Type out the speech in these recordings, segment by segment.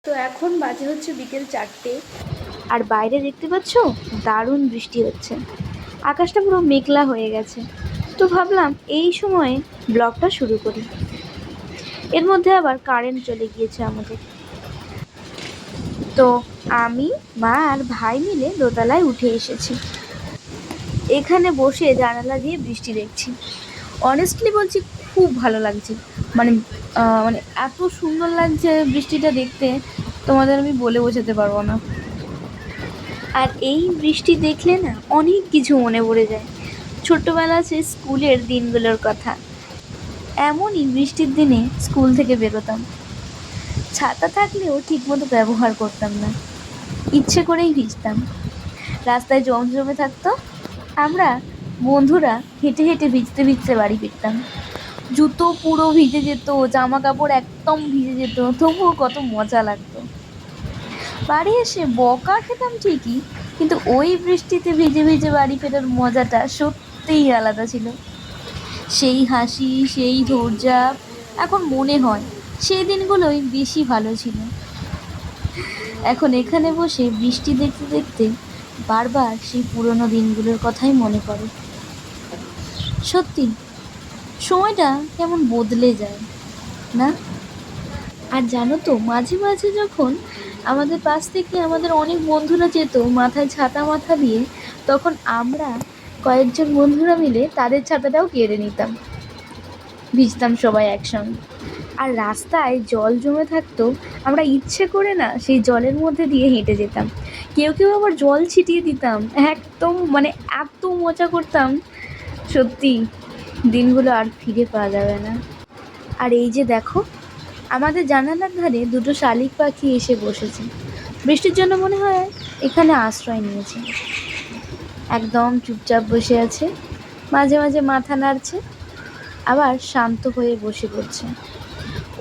তো এখন বাজে হচ্ছে বিকেল 4টে, আর বাইরে দেখতে পাচ্ছ দারুণ বৃষ্টি হচ্ছে। আকাশটা পুরো মেঘলা হয়ে গেছে। তো ভাবলাম এই সময়ে ব্লগটা শুরু করি। এর মধ্যে আবার কারেন্ট চলে গিয়েছে আমাদের। তো আমি, মা আর ভাই মিলে দোতলায় উঠে এসেছি। এখানে বসে জানালা দিয়ে বৃষ্টি দেখছি। অনেস্টলি বলছি, খুব ভালো লাগছে। মানে মানে এত সুন্দর লাগছে বৃষ্টিটা দেখতে, তোমাদের আমি বলে বোঝাতে পারবো না। আর এই বৃষ্টি দেখলে না অনেক কিছু মনে পড়ে যায়। ছোট্টবেলা সেই স্কুলের দিনগুলোর কথা। এমনই বৃষ্টির দিনে স্কুল থেকে বেরোতাম। ছাতা থাকলেও ঠিকমতো ব্যবহার করতাম না, ইচ্ছে করেই ভিজতাম। রাস্তায় জমজমে থাকতো, আমরা বন্ধুরা হেঁটে হেঁটে ভিজতে ভিজতে বাড়ি ফিরতাম। জুতো পুরো ভিজে যেত, জামা কাপড় একদম ভিজে যেত, তবুও কত মজা লাগতো। বাড়ি এসে বকা খেতাম ঠিকই, কিন্তু ওই বৃষ্টিতে ভিজে ভিজে বাড়ি ফেরার মজাটা সত্যিই আলাদা ছিল। সেই হাসি, সেই দৌড়ঝাঁপ, এখন মনে হয় সেই দিনগুলোই বেশি ভালো ছিল। এখন এখানে বসে বৃষ্টি দেখতে দেখতে বারবার সেই পুরোনো দিনগুলোর কথাই মনে পড়ে। সত্যি সময়টা কেমন বদলে যায় না? আর জানো তো, মাঝে মাঝে যখন আমাদের পাশ থেকে আমাদের অনেক বন্ধুরা যেত মাথায় ছাতা মাথা দিয়ে, তখন আমরা কয়েকজন বন্ধুরা মিলে তাদের ছাতাটাও কেড়ে নিতাম, ভিজতাম সবাই একসঙ্গে। আর রাস্তায় জল জমে থাকতো, আমরা ইচ্ছে করে না সেই জলের মধ্যে দিয়ে হেঁটে যেতাম। কেউ কেউ আবার জল ছিটিয়ে দিতাম, একদম মানে এত মজা করতাম। সত্যি দিনগুলো আর ফিরে পাওয়া যাবে না। আর এই যে দেখো, আমাদের জানালার ধারে দুটো শালিক পাখি এসে বসেছে। বৃষ্টির জন্য মনে হয় এখানে আশ্রয় নিয়েছে। একদম চুপচাপ বসে আছে, মাঝে মাঝে মাথা নাড়ছে, আবার শান্ত হয়ে বসে পড়ছে।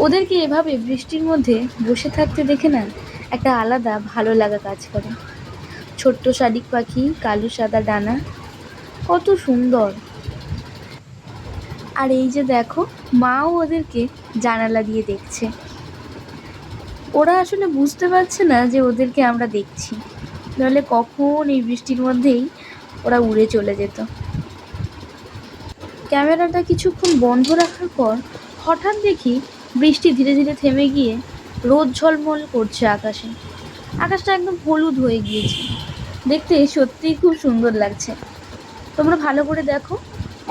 ওদেরকে এভাবে বৃষ্টির মধ্যে বসে থাকতে দেখে না একটা আলাদা ভালো লাগা কাজ করে। ছোট্ট শালিক পাখি, কালো সাদা ডানা, কত সুন্দর। আর এই যে দেখো, মাও ওদেরকে জানালা দিয়ে দেখছে। ওরা আসলে বুঝতে পারছে না যে ওদেরকে আমরা দেখছি, নাহলে কখন এই বৃষ্টির মধ্যেই ওরা উড়ে চলে যেত। ক্যামেরাটা কিছুক্ষণ বন্ধ রাখার পর হঠাৎ দেখি বৃষ্টি ধীরে ধীরে থেমে গিয়ে রোদ ঝলমল করছে আকাশে। আকাশটা একদম হলুদ হয়ে গিয়েছে, দেখতে সত্যিই খুব সুন্দর লাগছে। তোমরা ভালো করে দেখো,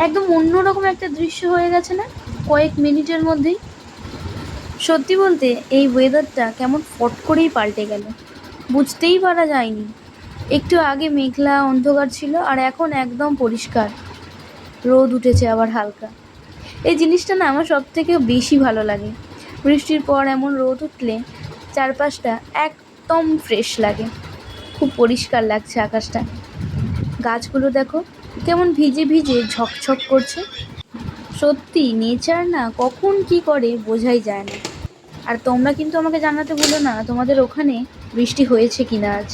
একদম অন্যরকম একটা দৃশ্য হয়ে গেছে না কয়েক মিনিটের মধ্যেই? সত্যি বলতে এই ওয়েদারটা কেমন ফট করেই পাল্টে গেল, বুঝতেই পারা যায়নি। একটু আগে মেঘলা অন্ধকার ছিল, আর এখন একদম পরিষ্কার, রোদ উঠেছে আবার হালকা। এই জিনিসটা না আমার সব থেকে বেশি ভালো লাগে। বৃষ্টির পর এমন রোদ উঠলে চারপাশটা একদম ফ্রেশ লাগে, খুব পরিষ্কার লাগছে আকাশটা। গাছগুলো দেখো কেমন ভিজে ভিজে ঝকঝক করছে। সত্যি নেচার না কখন কি করে বোঝাই যায় না। আর তোমরা কিন্তু আমাকে জানাতে ভুলো না তোমাদের ওখানে বৃষ্টি হয়েছে কিনা আজ।